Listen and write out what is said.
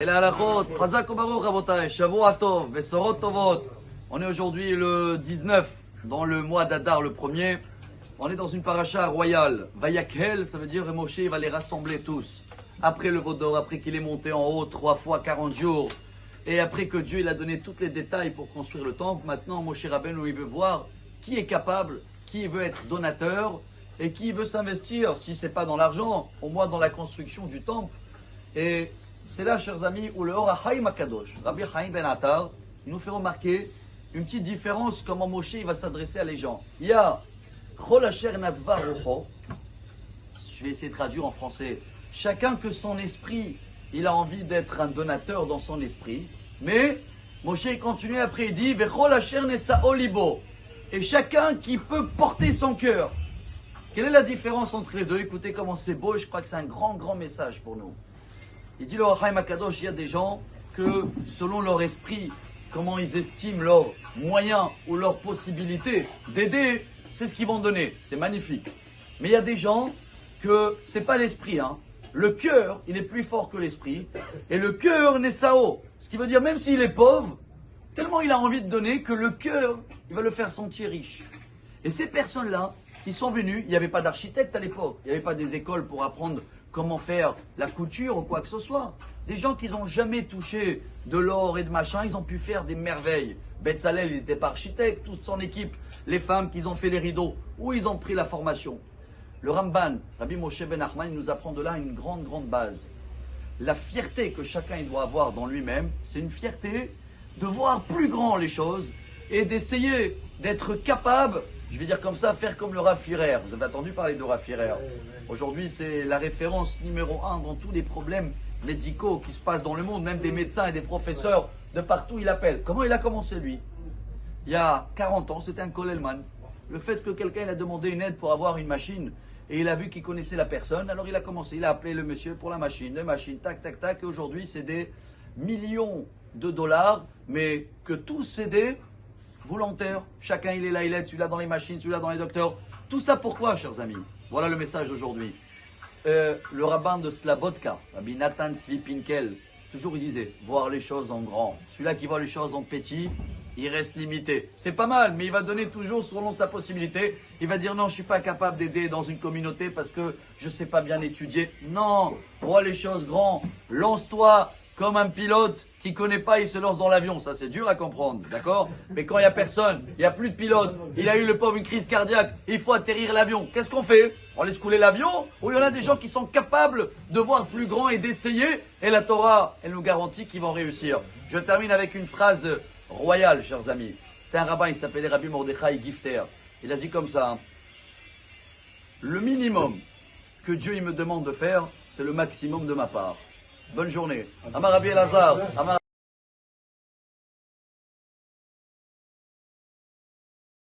On est aujourd'hui le 19, dans le mois d'Adar, le premier. On est dans une paracha royale. Vayakhel, ça veut dire que Moshe va les rassembler tous. Après le Vaudor, après qu'il est monté en haut 3 fois 40 jours. Et après que Dieu il a donné tous les détails pour construire le temple, maintenant Moshe Rabbeinu il veut voir qui est capable, qui veut être donateur et qui veut s'investir, si ce n'est pas dans l'argent, au moins dans la construction du temple. Et c'est là, chers amis, où le Or HaChaim HaKadosh, Rabbi Chaim Ben Attar, il nous fait remarquer une petite différence, comment Moshe il va s'adresser à les gens. Il y a Chol Asher Nadva Rucho, je vais essayer de traduire en français, chacun que son esprit, il a envie d'être un donateur dans son esprit, mais Moshe il continue après, il dit Vechol Asher Nesa Olibo, et chacun qui peut porter son cœur. Quelle est la différence entre les deux? Écoutez comment c'est beau et je crois que c'est un grand message pour nous. Il dit le Or HaChaim HaKadosh, il y a des gens que selon leur esprit, comment ils estiment leurs moyens ou leurs possibilités d'aider, c'est ce qu'ils vont donner. C'est magnifique. Mais il y a des gens que c'est pas l'esprit, hein. Le cœur, il est plus fort que l'esprit. Et le cœur n'est sao. Ce qui veut dire même s'il est pauvre, tellement il a envie de donner que le cœur, il va le faire sentir riche. Et ces personnes-là, ils sont venus, il n'y avait pas d'architecte à l'époque, il n'y avait pas des écoles pour apprendre comment faire la couture ou quoi que ce soit. Des gens qui n'ont jamais touché de l'or et de machin, ils ont pu faire des merveilles. Betzalel, il n'était pas architecte, toute son équipe, les femmes qui ont fait les rideaux, où ils ont pris la formation. Le Ramban, Rabbi Moshe Ben Nachman, il nous apprend de là une grande base. La fierté que chacun il doit avoir dans lui-même, c'est une fierté de voir plus grand les choses et d'essayer d'être capable, je vais dire comme ça, faire comme le Rav Firer. Vous avez entendu parler de Rav Firer. Aujourd'hui, c'est la référence numéro 1 dans tous les problèmes médicaux qui se passent dans le monde, même des médecins et des professeurs de partout, il appelle. Comment il a commencé lui? Il y a 40 ans, c'était un Kollelman. Le fait que quelqu'un il a demandé une aide pour avoir une machine et il a vu qu'il connaissait la personne, alors il a commencé, il a appelé le monsieur pour la machine, tac, et aujourd'hui c'est des millions de dollars, mais que tous c'est des volontaires. Chacun il est là, il aide, celui-là dans les machines, celui-là dans les docteurs. Tout ça pourquoi, chers amis? Voilà le message d'aujourd'hui. Le rabbin de Slabodka, Rabbi Nathan Tzvi Pinkel, toujours il disait, voir les choses en grand. Celui-là qui voit les choses en petit, il reste limité. C'est pas mal, mais il va donner toujours selon sa possibilité. Il va dire non, je suis pas capable d'aider dans une communauté parce que je sais pas bien étudier. Non, vois les choses grand. Lance-toi comme un pilote qui connaît pas, il se lance dans l'avion. Ça, c'est dur à comprendre, d'accord? Mais quand il y a personne, il y a plus de pilote, il a eu le pauvre une crise cardiaque, il faut atterrir l'avion. Qu'est-ce qu'on fait? On laisse couler l'avion? Ou il y en a des gens qui sont capables de voir plus grand et d'essayer? Et la Torah, elle nous garantit qu'ils vont réussir. Je termine avec une phrase royale, chers amis. C'était un rabbin, il s'appelait Rabbi Mordechai Gifter. Il a dit comme ça, hein, le minimum que Dieu il me demande de faire, c'est le maximum de ma part. Bonne journée. Amar Rabbi Elazar.